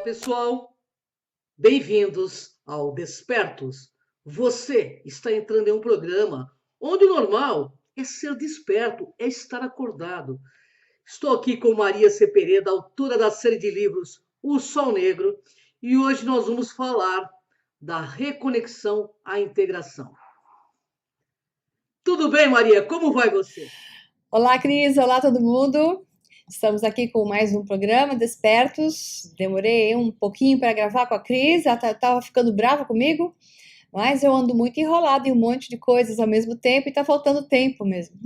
Pessoal, bem-vindos ao Despertos. Você está entrando em um programa onde o normal é ser desperto, é estar acordado. Estou aqui com Maria Cepereda, autora da série de livros O Sol Negro, e hoje nós vamos falar da reconexão à integração. Tudo bem, Maria? Como vai você? Olá, Cris. Olá, todo mundo. Estamos aqui com mais um programa, Despertos. Demorei um pouquinho para gravar com a Cris, ela estava ficando brava comigo, mas eu ando muito enrolada em um monte de coisas ao mesmo tempo e está faltando tempo mesmo.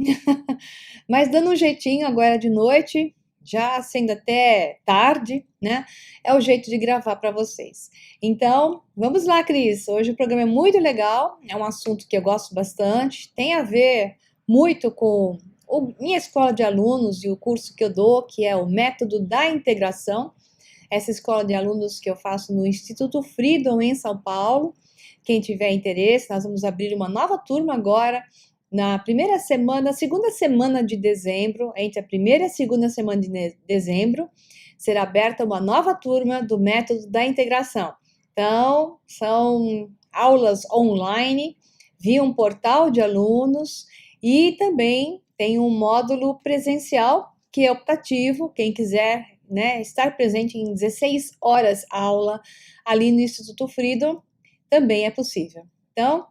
Mas dando um jeitinho agora de noite, já sendo até tarde, né? É o jeito de gravar para vocês. Então, vamos lá, Cris. Hoje o programa é muito legal, é um assunto que eu gosto bastante, tem a ver muito com minha escola de alunos e o curso que eu dou, que é o Método da Integração, essa escola de alunos que eu faço no Instituto Freedom, em São Paulo. Quem tiver interesse, nós vamos abrir uma nova turma agora, na primeira semana, segunda semana de dezembro, entre a primeira e a segunda semana de dezembro, será aberta uma nova turma do Método da Integração. Então, são aulas online, via um portal de alunos, e também tem um módulo presencial, que é optativo, quem quiser, né, estar presente em 16 horas aula ali no Instituto Freedom, também é possível. Então,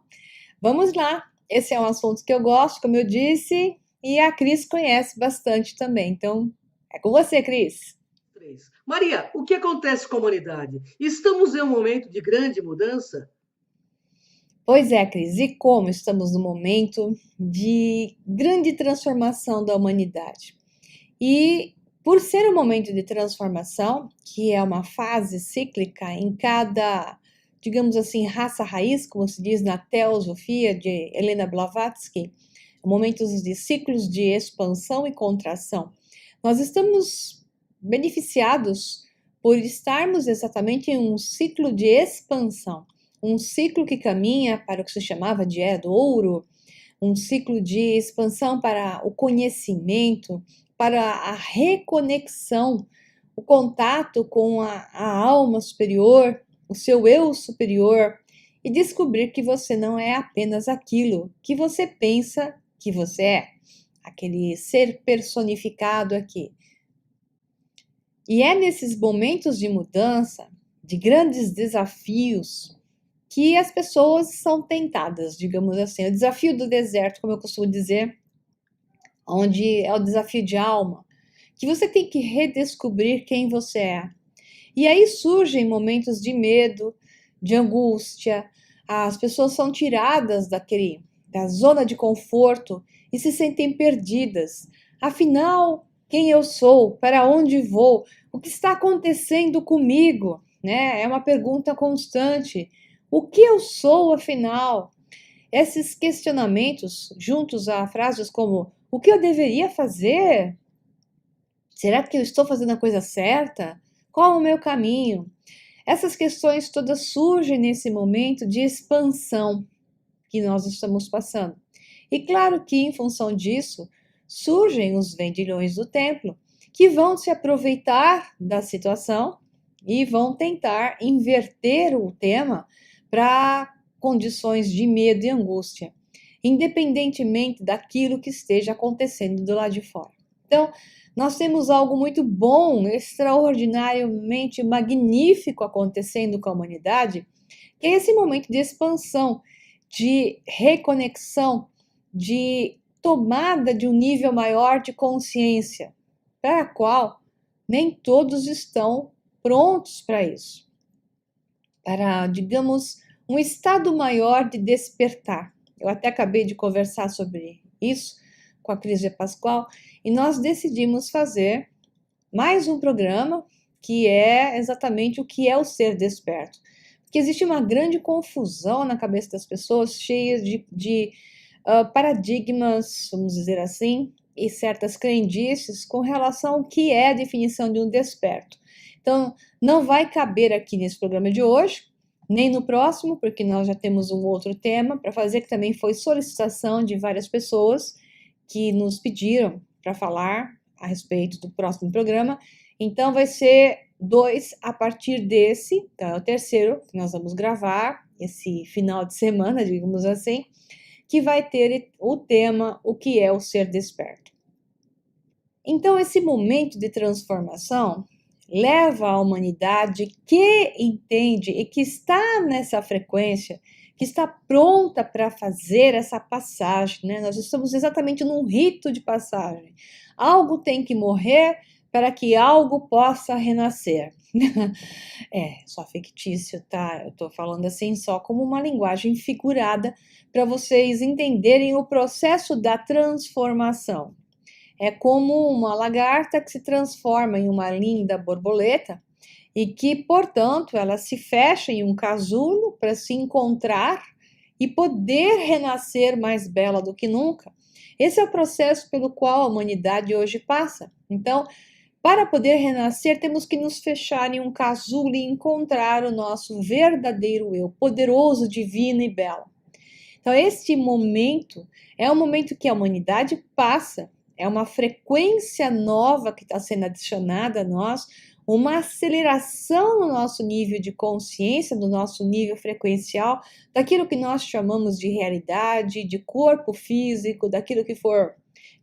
vamos lá. Esse é um assunto que eu gosto, como eu disse, e a Cris conhece bastante também. Então, é com você, Cris. Maria, o que acontece com a humanidade? Estamos em um momento de grande mudança? Pois é, Cris, e como estamos no momento de grande transformação da humanidade? E por ser um momento de transformação, que é uma fase cíclica em cada, digamos assim, raça raiz, como se diz na teosofia de Helena Blavatsky, momentos de ciclos de expansão e contração, nós estamos beneficiados por estarmos exatamente em um ciclo de expansão, um ciclo que caminha para o que se chamava de Era do Ouro, um ciclo de expansão para o conhecimento, para a reconexão, o contato com a alma superior, o seu eu superior, e descobrir que você não é apenas aquilo que você pensa que você é, aquele ser personificado aqui. E é nesses momentos de mudança, de grandes desafios, que as pessoas são tentadas, digamos assim. O desafio do deserto, como eu costumo dizer, onde é o desafio de alma, que você tem que redescobrir quem você é. E aí surgem momentos de medo, de angústia, as pessoas são tiradas da zona de conforto e se sentem perdidas. Afinal, quem eu sou? Para onde vou? O que está acontecendo comigo? Né? É uma pergunta constante. O que eu sou, afinal? Esses questionamentos, juntos a frases como: o que eu deveria fazer? Será que eu estou fazendo a coisa certa? Qual o meu caminho? Essas questões todas surgem nesse momento de expansão que nós estamos passando. E claro que, em função disso, surgem os vendilhões do templo, que vão se aproveitar da situação e vão tentar inverter o tema para condições de medo e angústia, independentemente daquilo que esteja acontecendo do lado de fora. Então, nós temos algo muito bom, extraordinariamente magnífico acontecendo com a humanidade, que é esse momento de expansão, de reconexão, de tomada de um nível maior de consciência, para a qual nem todos estão prontos para isso. Para, digamos, um estado maior de despertar. Eu até acabei de conversar sobre isso com a Cris Pascoal e nós decidimos fazer mais um programa que é exatamente o que é o ser desperto. Porque existe uma grande confusão na cabeça das pessoas, cheia de paradigmas, vamos dizer assim, e certas crendices com relação ao que é a definição de um desperto. Então, não vai caber aqui nesse programa de hoje, nem no próximo, porque nós já temos um outro tema para fazer, que também foi solicitação de várias pessoas que nos pediram para falar a respeito do próximo programa. Então, vai ser 2 a partir desse, então é o terceiro que nós vamos gravar esse final de semana, digamos assim, que vai ter o tema o que é o ser desperto. Então, esse momento de transformação leva a humanidade que entende e que está nessa frequência, que está pronta para fazer essa passagem, né? Nós estamos exatamente num rito de passagem. Algo tem que morrer para que algo possa renascer. É, só fictício, tá? Eu tô falando assim só como uma linguagem figurada para vocês entenderem o processo da transformação. É como uma lagarta que se transforma em uma linda borboleta e que, portanto, ela se fecha em um casulo para se encontrar e poder renascer mais bela do que nunca. Esse é o processo pelo qual a humanidade hoje passa. Então, para poder renascer, temos que nos fechar em um casulo e encontrar o nosso verdadeiro eu, poderoso, divino e belo. Então, este momento é um momento que a humanidade passa, é uma frequência nova que está sendo adicionada a nós, uma aceleração no nosso nível de consciência, no nosso nível frequencial, daquilo que nós chamamos de realidade, de corpo físico, daquilo que for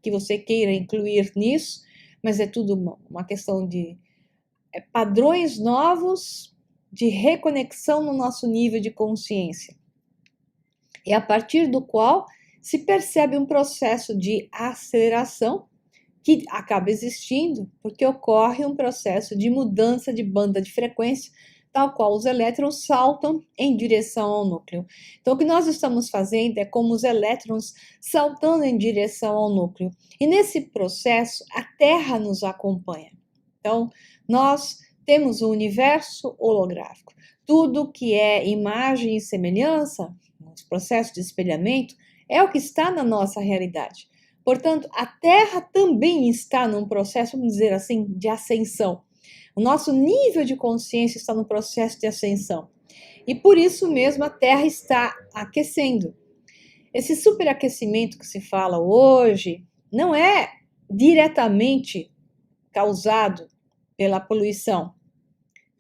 que você queira incluir nisso, mas é tudo uma questão de padrões novos de reconexão no nosso nível de consciência. E a partir do qual se percebe um processo de aceleração que acaba existindo porque ocorre um processo de mudança de banda de frequência, tal qual os elétrons saltam em direção ao núcleo. Então, o que nós estamos fazendo é como os elétrons saltando em direção ao núcleo. E nesse processo, a Terra nos acompanha. Então, nós temos um universo holográfico. Tudo que é imagem e semelhança, os processos de espelhamento, é o que está na nossa realidade. Portanto, a Terra também está num processo, vamos dizer assim, de ascensão. O nosso nível de consciência está no processo de ascensão. E por isso mesmo a Terra está aquecendo. Esse superaquecimento que se fala hoje não é diretamente causado pela poluição,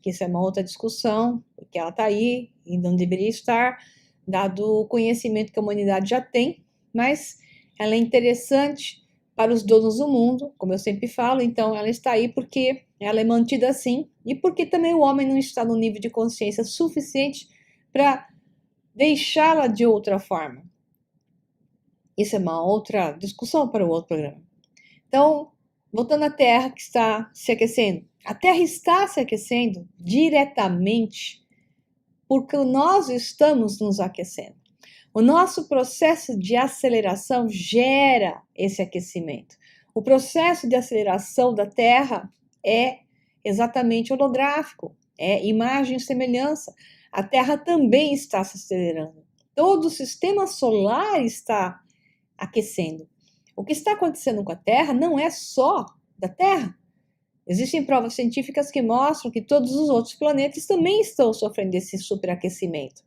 que isso é uma outra discussão, porque ela está aí e não deveria estar, dado o conhecimento que a humanidade já tem, mas ela é interessante para os donos do mundo, como eu sempre falo, então ela está aí porque ela é mantida assim e porque também o homem não está no nível de consciência suficiente para deixá-la de outra forma. Isso é uma outra discussão para o outro programa. Então, voltando à Terra que está se aquecendo. A Terra está se aquecendo diretamente porque nós estamos nos aquecendo. O nosso processo de aceleração gera esse aquecimento. O processo de aceleração da Terra é exatamente holográfico, é imagem e semelhança. A Terra também está se acelerando. Todo o sistema solar está aquecendo. O que está acontecendo com a Terra não é só da Terra. Existem provas científicas que mostram que todos os outros planetas também estão sofrendo esse superaquecimento.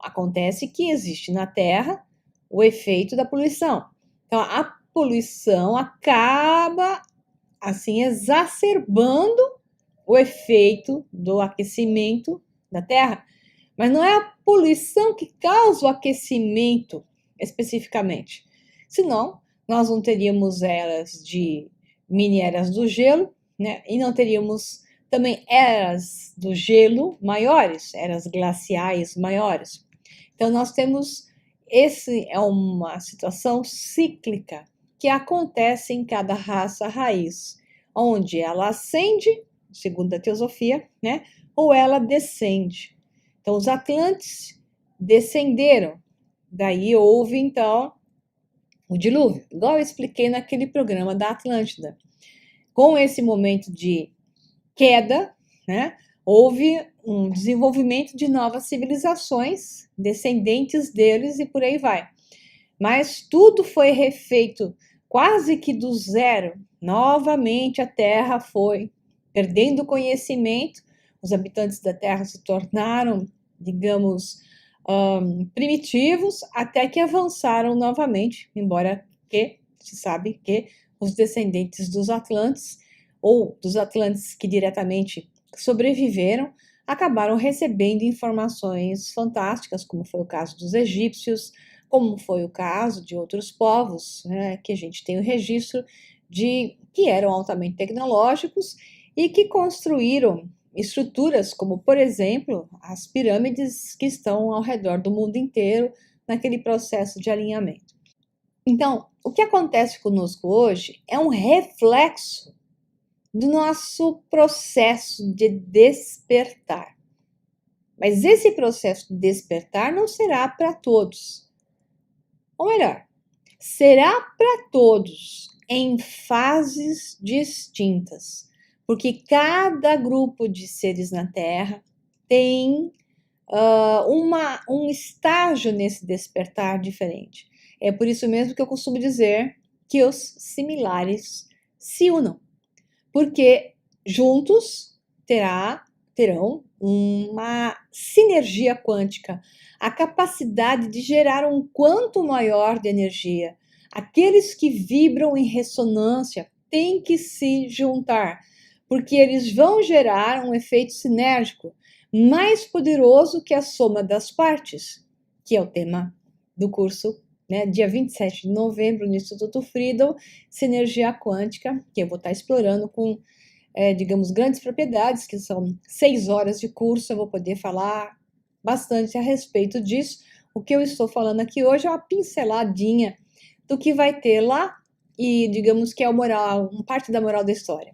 Acontece que existe na Terra o efeito da poluição. Então, a poluição acaba, assim, exacerbando o efeito do aquecimento da Terra. Mas não é a poluição que causa o aquecimento especificamente. Senão, nós não teríamos eras de mini eras do gelo, né? E não teríamos também eras do gelo maiores, eras glaciais maiores. Então, nós temos, esse é uma situação cíclica que acontece em cada raça raiz, onde ela ascende, segundo a teosofia, né? Ou ela descende. Então, os Atlantes descenderam, daí houve, então, o dilúvio, igual eu expliquei naquele programa da Atlântida. Com esse momento de queda, né, houve um desenvolvimento de novas civilizações, descendentes deles e por aí vai. Mas tudo foi refeito quase que do zero. Novamente a Terra foi perdendo conhecimento, os habitantes da Terra se tornaram, digamos, primitivos, até que avançaram novamente, embora que se sabe que os descendentes dos Atlantes ou dos Atlantes que diretamente sobreviveram, acabaram recebendo informações fantásticas, como foi o caso dos egípcios, como foi o caso de outros povos, né, que a gente tem o registro de que eram altamente tecnológicos e que construíram estruturas como, por exemplo, as pirâmides que estão ao redor do mundo inteiro naquele processo de alinhamento. Então, o que acontece conosco hoje é um reflexo do nosso processo de despertar. Mas esse processo de despertar não será para todos. Ou melhor, será para todos em fases distintas, porque cada grupo de seres na Terra tem um estágio nesse despertar diferente. É por isso mesmo que eu costumo dizer que os similares se unam, porque juntos terão uma sinergia quântica, a capacidade de gerar um quanto maior de energia. Aqueles que vibram em ressonância têm que se juntar, porque eles vão gerar um efeito sinérgico mais poderoso que a soma das partes, que é o tema do curso, né, dia 27 de novembro, no Instituto Freedom, Sinergia Quântica, que eu vou estar explorando com, digamos, grandes propriedades, que são 6 horas de curso, eu vou poder falar bastante a respeito disso. O que eu estou falando aqui hoje é uma pinceladinha do que vai ter lá e, digamos, que é parte da moral da história.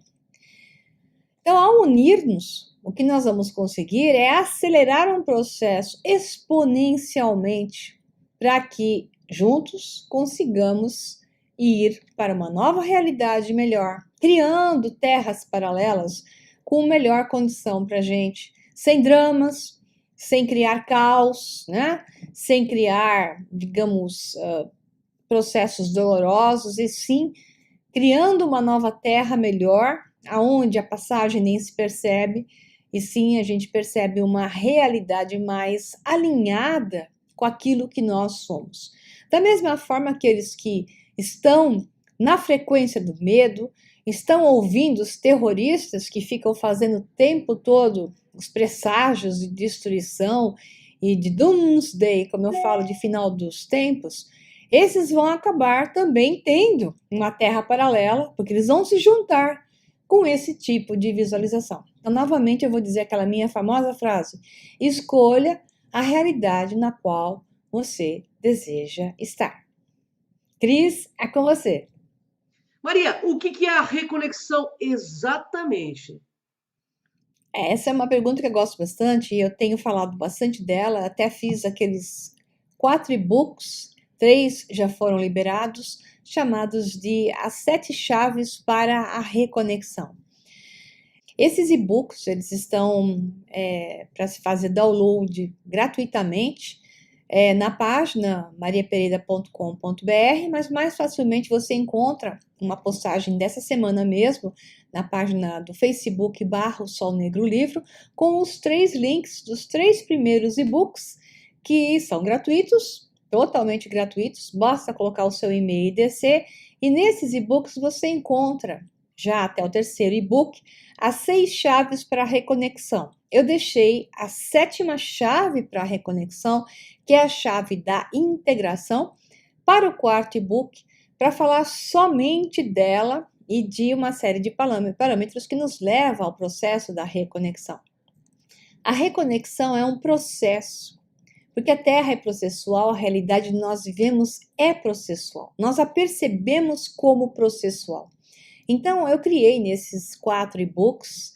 Então, ao unir-nos, o que nós vamos conseguir é acelerar um processo exponencialmente para que juntos consigamos ir para uma nova realidade melhor, criando terras paralelas com melhor condição para a gente, sem dramas, sem criar caos, né? Sem criar, digamos, processos dolorosos, e sim criando uma nova terra melhor, aonde a passagem nem se percebe, e sim a gente percebe uma realidade mais alinhada com aquilo que nós somos. Da mesma forma, aqueles que estão na frequência do medo, estão ouvindo os terroristas que ficam fazendo o tempo todo os presságios de destruição e de doomsday, como eu falo, de final dos tempos, esses vão acabar também tendo uma terra paralela, porque eles vão se juntar com esse tipo de visualização. Então, novamente, eu vou dizer aquela minha famosa frase: escolha a realidade na qual você deseja estar. Cris, é com você. Maria, o que é a reconexão exatamente? Essa é uma pergunta que eu gosto bastante e eu tenho falado bastante dela. Até fiz aqueles 4 e-books, 3 já foram liberados, chamados de As 7 Chaves para a Reconexão. Esses e-books, eles estão para se fazer download gratuitamente na página mariapereira.com.br, mas mais facilmente você encontra uma postagem dessa semana mesmo na página do Facebook / Sol Negro Livro, com os 3 links dos 3 primeiros e-books, que são gratuitos, totalmente gratuitos, basta colocar o seu e-mail e descer, e nesses e-books você encontra, já até o 3º e-book, as 6 chaves para a reconexão. Eu deixei a 7ª chave para a reconexão, que é a chave da integração, para o 4º e-book, para falar somente dela e de uma série de parâmetros que nos levam ao processo da reconexão. A reconexão é um processo, porque a Terra é processual, a realidade que nós vivemos é processual. Nós a percebemos como processual. Então, eu criei nesses 4 e-books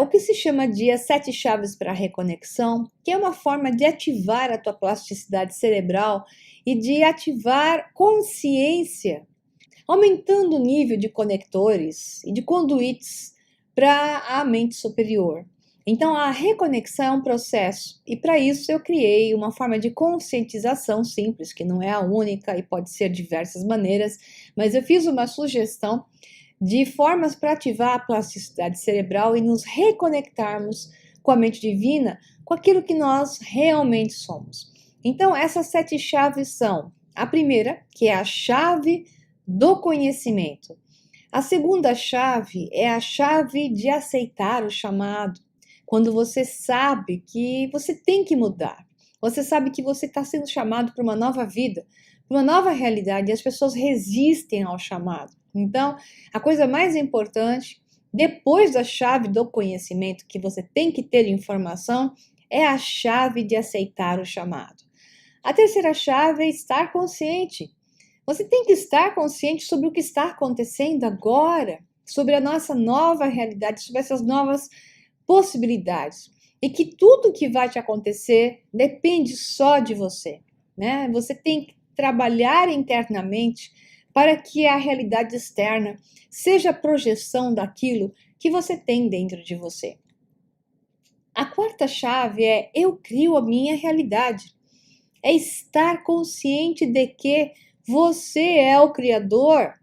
o que se chama de as 7 chaves para a reconexão, que é uma forma de ativar a tua plasticidade cerebral e de ativar consciência, aumentando o nível de conectores e de conduítes para a mente superior. Então, a reconexão é um processo, e para isso eu criei uma forma de conscientização simples, que não é a única e pode ser de diversas maneiras, mas eu fiz uma sugestão de formas para ativar a plasticidade cerebral e nos reconectarmos com a mente divina, com aquilo que nós realmente somos. Então, essas 7 chaves são: a primeira, que é a chave do conhecimento. A segunda chave é a chave de aceitar o chamado. Quando você sabe que você tem que mudar, você sabe que você está sendo chamado para uma nova vida, para uma nova realidade, e as pessoas resistem ao chamado. Então, a coisa mais importante, depois da chave do conhecimento, que você tem que ter informação, é a chave de aceitar o chamado. A terceira chave é estar consciente. Você tem que estar consciente sobre o que está acontecendo agora, sobre a nossa nova realidade, sobre essas novas possibilidades. E que tudo que vai te acontecer depende só de você, né? Você tem que trabalhar internamente para que a realidade externa seja a projeção daquilo que você tem dentro de você. A quarta chave é eu crio a minha realidade. É estar consciente de que você é o criador,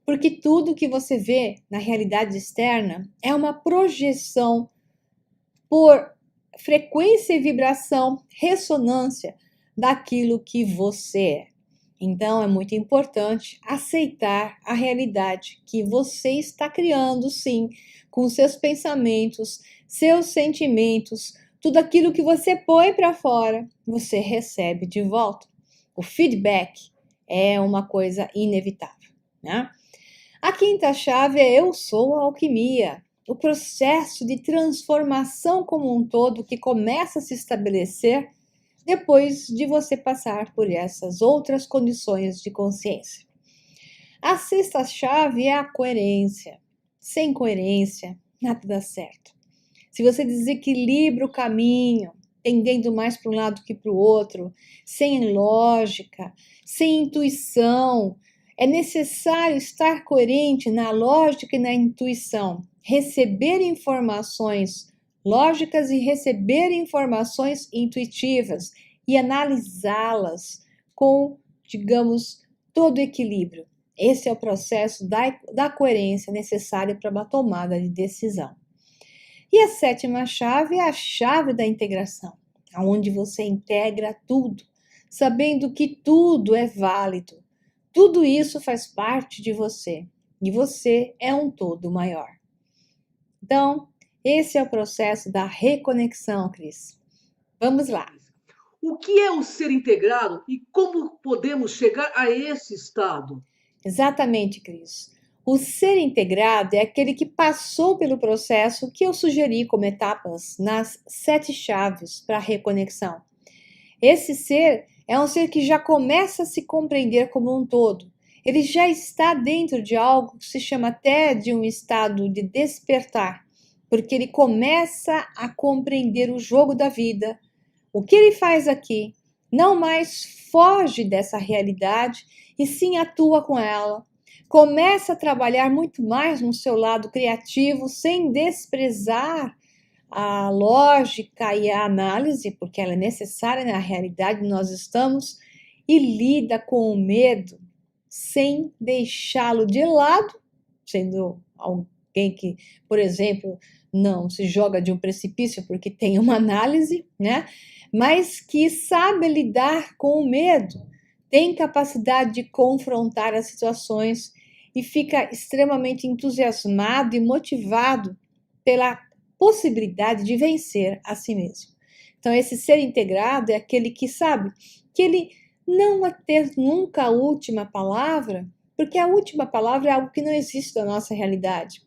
porque tudo que você vê na realidade externa é uma projeção por frequência e vibração, ressonância daquilo que você é. Então é muito importante aceitar a realidade que você está criando, sim, com seus pensamentos, seus sentimentos, tudo aquilo que você põe para fora, você recebe de volta. O feedback é uma coisa inevitável, né? A quinta chave é eu sou a alquimia, o processo de transformação como um todo que começa a se estabelecer depois de você passar por essas outras condições de consciência. A sexta chave é a coerência. Sem coerência, nada dá certo. Se você desequilibra o caminho, tendendo mais para um lado que para o outro, sem lógica, sem intuição, é necessário estar coerente na lógica e na intuição, receber informações lógicas e receber informações intuitivas e analisá-las com, digamos, todo equilíbrio. Esse é o processo da coerência necessário para uma tomada de decisão. E a sétima chave é a chave da integração, onde você integra tudo, sabendo que tudo é válido. Tudo isso faz parte de você e você é um todo maior. Então, esse é o processo da reconexão, Cris. Vamos lá. O que é o ser integrado e como podemos chegar a esse estado? Exatamente, Cris. O ser integrado é aquele que passou pelo processo que eu sugeri como etapas nas 7 chaves para a reconexão. Esse ser é um ser que já começa a se compreender como um todo. Ele já está dentro de algo que se chama até de um estado de despertar, porque ele começa a compreender o jogo da vida, o que ele faz aqui, não mais foge dessa realidade e sim atua com ela. Começa a trabalhar muito mais no seu lado criativo, sem desprezar a lógica e a análise, porque ela é necessária na realidade que nós estamos, e lida com o medo sem deixá-lo de lado, sendo alguém que, por exemplo, não se joga de um precipício porque tem uma análise, né? Mas que sabe lidar com o medo, tem capacidade de confrontar as situações e fica extremamente entusiasmado e motivado pela possibilidade de vencer a si mesmo. Então, esse ser integrado é aquele que sabe que ele não vai ter nunca a última palavra, porque a última palavra é algo que não existe na nossa realidade.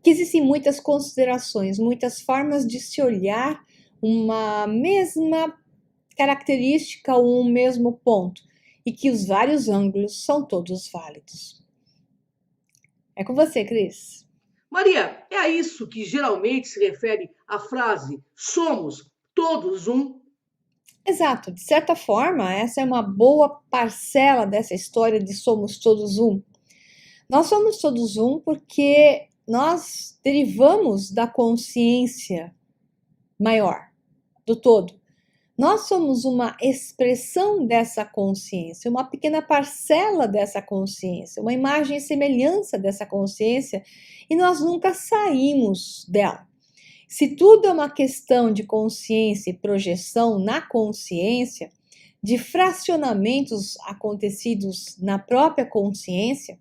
Que existem muitas considerações, muitas formas de se olhar uma mesma característica ou um mesmo ponto, e que os vários ângulos são todos válidos. É com você, Cris. Maria, é a isso que geralmente se refere a frase somos todos um? Exato, de certa forma, essa é uma boa parcela dessa história de somos todos um. Nós somos todos um porque nós derivamos da consciência maior, do todo. Nós somos uma expressão dessa consciência, uma pequena parcela dessa consciência, uma imagem e semelhança dessa consciência, e nós nunca saímos dela. Se tudo é uma questão de consciência e projeção na consciência, de fracionamentos acontecidos na própria consciência,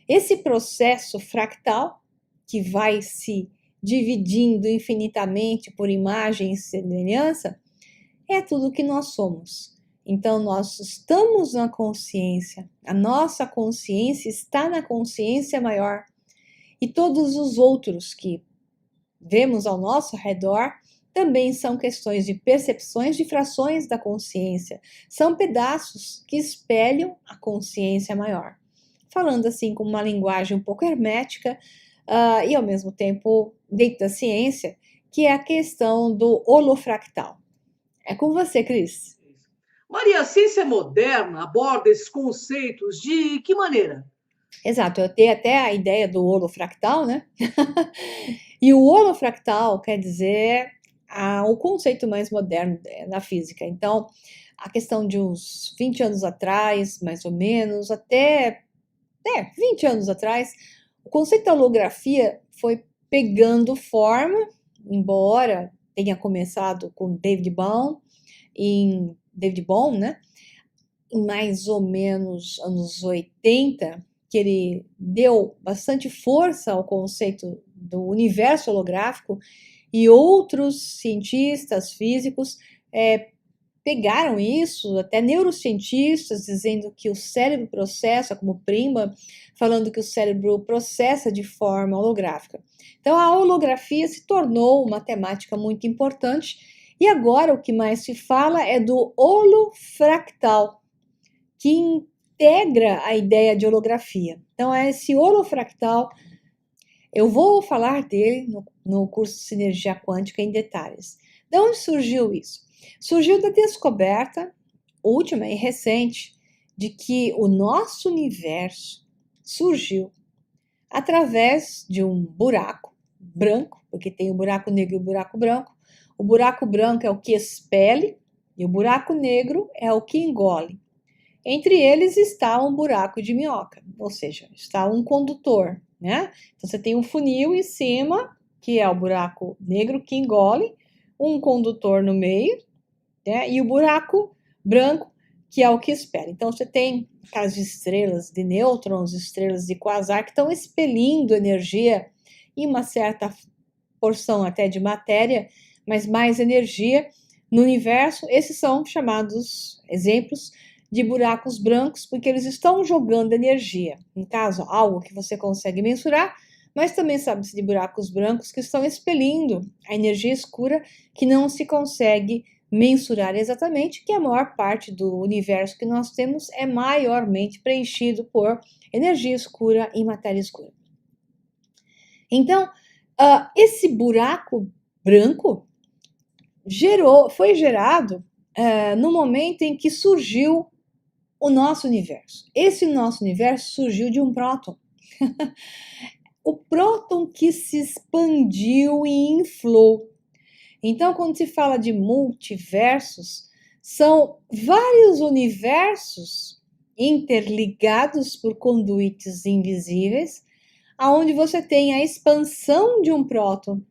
Esse processo fractal, que vai se dividindo infinitamente por imagem e semelhança, é tudo que nós somos. Então, nós estamos na consciência, a nossa consciência está na consciência maior. E todos os outros que vemos ao nosso redor também são questões de percepções de frações da consciência. São pedaços que espelham a consciência maior. Falando assim com uma linguagem um pouco hermética e ao mesmo tempo dentro da ciência, que é a questão do holofractal. É com você, Cris. Maria, a ciência moderna aborda esses conceitos de que maneira? Exato, eu tenho até a ideia do holofractal, né? E o holofractal quer dizer o conceito mais moderno na física. Então, a questão de uns 20 anos atrás, mais ou menos, até 20 anos atrás, o conceito da holografia foi pegando forma, embora tenha começado com David Bohm, né? Em mais ou menos anos 80, que ele deu bastante força ao conceito do universo holográfico, e outros cientistas físicos pegaram isso, até neurocientistas, dizendo que o cérebro processa, como Prima, falando que o cérebro processa de forma holográfica. Então, a holografia se tornou uma temática muito importante, e agora o que mais se fala é do holofractal, que integra a ideia de holografia. Então, é esse holofractal, eu vou falar dele no curso de Sinergia Quântica em detalhes. De onde surgiu isso? Surgiu da descoberta última e recente de que o nosso universo surgiu através de um buraco branco, porque tem o buraco negro e o buraco branco. O buraco branco é o que expele e o buraco negro é o que engole. Entre eles está um buraco de minhoca, ou seja, está um condutor, né? Então você tem um funil em cima, que é o buraco negro que engole, um condutor no meio, né? E o buraco branco, que é o que espera. Então você tem aquelas estrelas de nêutrons, estrelas de quasar, que estão expelindo energia e uma certa porção até de matéria, mas mais energia no universo. Esses são chamados exemplos de buracos brancos, porque eles estão jogando energia. Em caso, algo que você consegue mensurar, mas também sabe-se de buracos brancos que estão expelindo a energia escura que não se consegue mensurar exatamente, que a maior parte do universo que nós temos é maiormente preenchido por energia escura e matéria escura. Então, esse buraco branco foi gerado no momento em que surgiu o nosso universo. Esse nosso universo surgiu de um próton. O próton que se expandiu e inflou. Então, quando se fala de multiversos, são vários universos interligados por conduítes invisíveis, aonde você tem a expansão de um próton.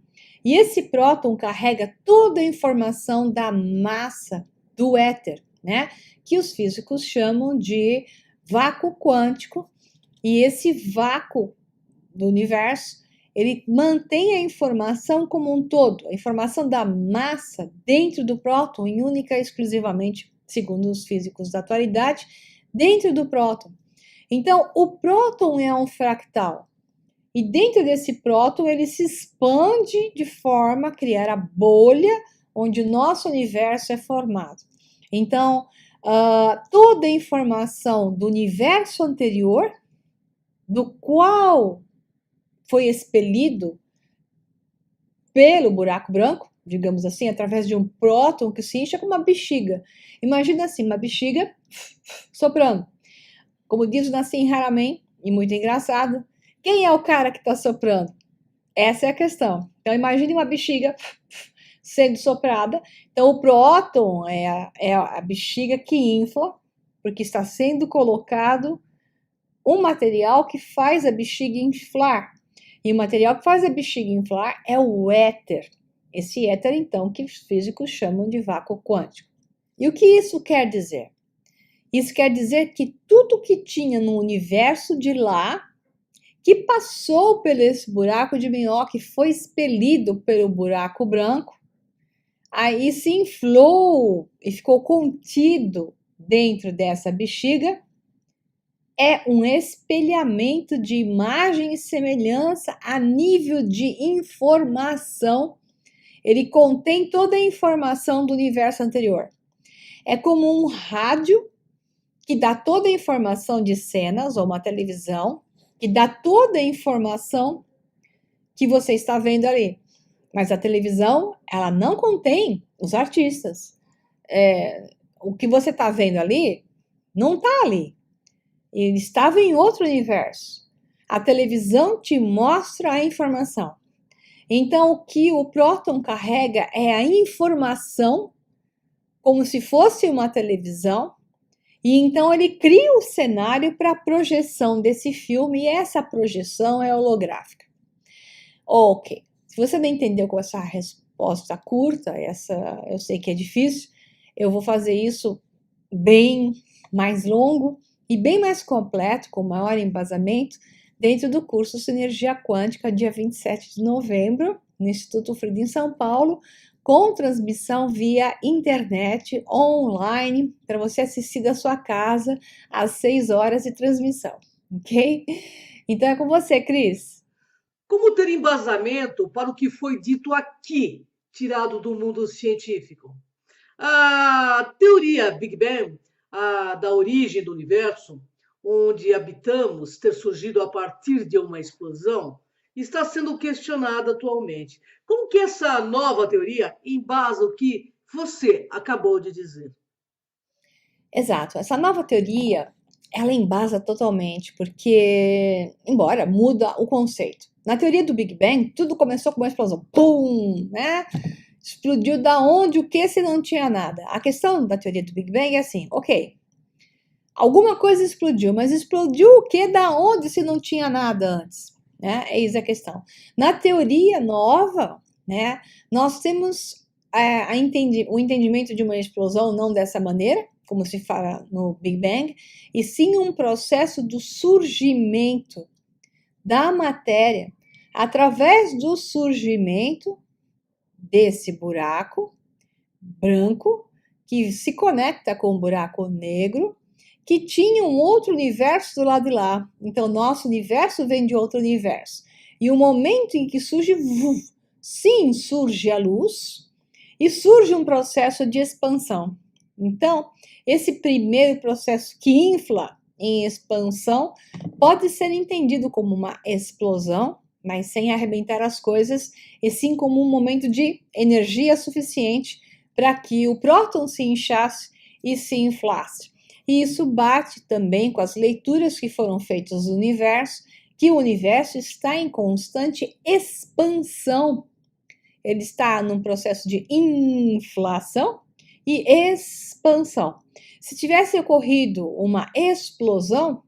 E esse próton carrega toda a informação da massa do éter, né? Que os físicos chamam de vácuo quântico, e esse vácuo do universo, ele mantém a informação como um todo, a informação da massa dentro do próton, em única e exclusivamente, segundo os físicos da atualidade, dentro do próton. Então, o próton é um fractal, e dentro desse próton ele se expande de forma a criar a bolha onde o nosso universo é formado. Então, toda a informação do universo anterior, do qual foi expelido pelo buraco branco, digamos assim, através de um próton que se enche como uma bexiga. Imagina assim, uma bexiga soprando. Como diz o Nassim Haramein, e muito engraçado, quem é o cara que está soprando? Essa é a questão. Então, imagine uma bexiga sendo soprada. Então, o próton é a bexiga que infla, porque está sendo colocado um material que faz a bexiga inflar. E o material que faz a bexiga inflar é o éter. Esse éter, então, que os físicos chamam de vácuo quântico. E o que isso quer dizer? Isso quer dizer que tudo que tinha no universo de lá que passou por esse buraco de minhoca e foi expelido pelo buraco branco, aí se inflou e ficou contido dentro dessa bexiga, é um espelhamento de imagem e semelhança a nível de informação. Ele contém toda a informação do universo anterior. É como um rádio que dá toda a informação de cenas, ou uma televisão, que dá toda a informação que você está vendo ali. Mas a televisão, ela não contém os artistas. O que você está vendo ali, não está ali. Ele estava em outro universo. A televisão te mostra a informação. Então, o que o próton carrega é a informação, como se fosse uma televisão, e então ele cria o cenário para a projeção desse filme, e essa projeção é holográfica. Ok. Se você não entendeu com essa resposta curta, essa eu sei que é difícil, eu vou fazer isso bem mais longo e bem mais completo, com maior embasamento, dentro do curso Sinergia Quântica, dia 27 de novembro, no Instituto Frida, em São Paulo, com transmissão via internet, online, para você assistir da sua casa, às 6 horas de transmissão, ok? Então é com você, Cris. Como ter embasamento para o que foi dito aqui, tirado do mundo científico? A teoria Big Bang, da origem do universo, onde habitamos ter surgido a partir de uma explosão, está sendo questionada atualmente. Como que essa nova teoria embasa o que você acabou de dizer? Exato. Essa nova teoria, ela embasa totalmente, porque, embora muda o conceito. Na teoria do Big Bang, tudo começou com uma explosão. Pum! Né? Explodiu da onde, o que, se não tinha nada. A questão da teoria do Big Bang é assim, ok, alguma coisa explodiu, mas explodiu o que, da onde, se não tinha nada antes? Né? Eis a questão. Na teoria nova, né, nós temos o entendimento de uma explosão não dessa maneira, como se fala no Big Bang, e sim um processo do surgimento da matéria através do surgimento desse buraco branco que se conecta com o buraco negro, que tinha um outro universo do lado de lá. Então, nosso universo vem de outro universo. E o momento em que surge, sim, surge a luz e surge um processo de expansão. Então, esse primeiro processo que infla em expansão pode ser entendido como uma explosão, mas sem arrebentar as coisas, e sim como um momento de energia suficiente para que o próton se inchasse e se inflasse. E isso bate também com as leituras que foram feitas do universo, que o universo está em constante expansão. Ele está num processo de inflação e expansão. Se tivesse ocorrido uma explosão,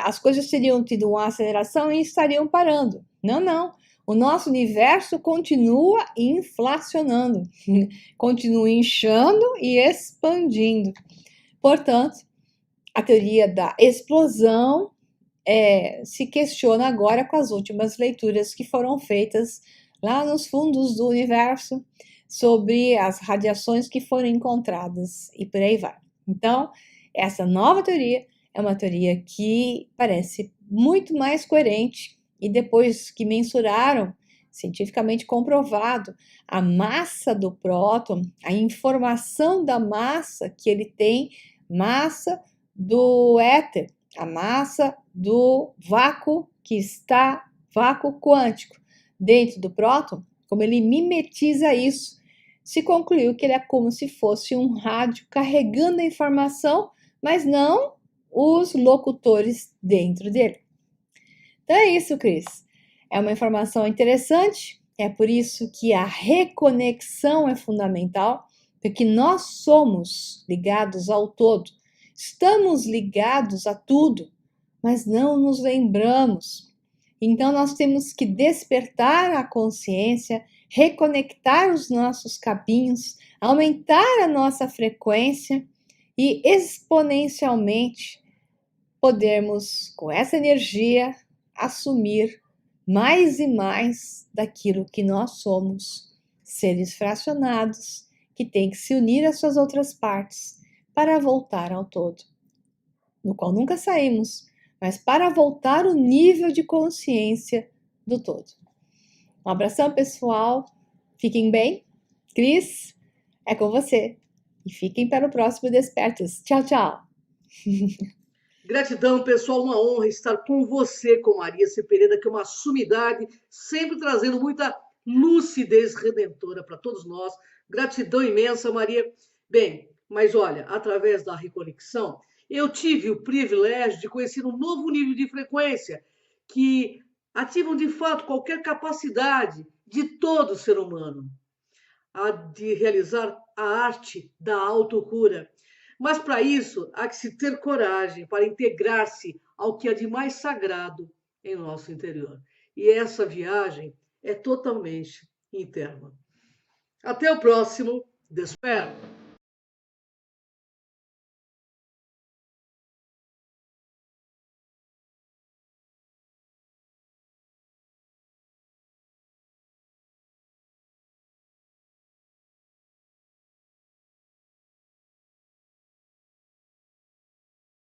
as coisas teriam tido uma aceleração e estariam parando. Não, não. O nosso universo continua inflacionando, continua inchando e expandindo. Portanto, a teoria da explosão se questiona agora com as últimas leituras que foram feitas lá nos fundos do universo sobre as radiações que foram encontradas e por aí vai. Então, essa nova teoria é uma teoria que parece muito mais coerente e depois que mensuraram, cientificamente comprovado, a massa do próton, a informação da massa que ele tem, massa do éter, a massa do vácuo que está, vácuo quântico, dentro do próton, como ele mimetiza isso, se concluiu que ele é como se fosse um rádio carregando a informação, mas não os locutores dentro dele. Então é isso, Cris. É uma informação interessante, é por isso que a reconexão é fundamental, porque nós somos ligados ao todo, estamos ligados a tudo, mas não nos lembramos. Então nós temos que despertar a consciência, reconectar os nossos caminhos, aumentar a nossa frequência e exponencialmente podermos, com essa energia assumir mais e mais daquilo que nós somos, seres fracionados, que têm que se unir às suas outras partes para voltar ao todo, do qual nunca saímos, mas para voltar o nível de consciência do todo. Um abração, pessoal. Fiquem bem. Cris, é com você. E fiquem para o próximo Despertos. Tchau, tchau. Gratidão, pessoal, uma honra estar com você, com Maria C. Pereira, que é uma sumidade, sempre trazendo muita lucidez redentora para todos nós. Gratidão imensa, Maria. Bem, mas olha, através da reconexão, eu tive o privilégio de conhecer um novo nível de frequência que ativam de fato qualquer capacidade de todo ser humano a de realizar a arte da autocura. Mas para isso há que se ter coragem para integrar-se ao que há de mais sagrado em nosso interior. E essa viagem é totalmente interna. Até o próximo Desperto.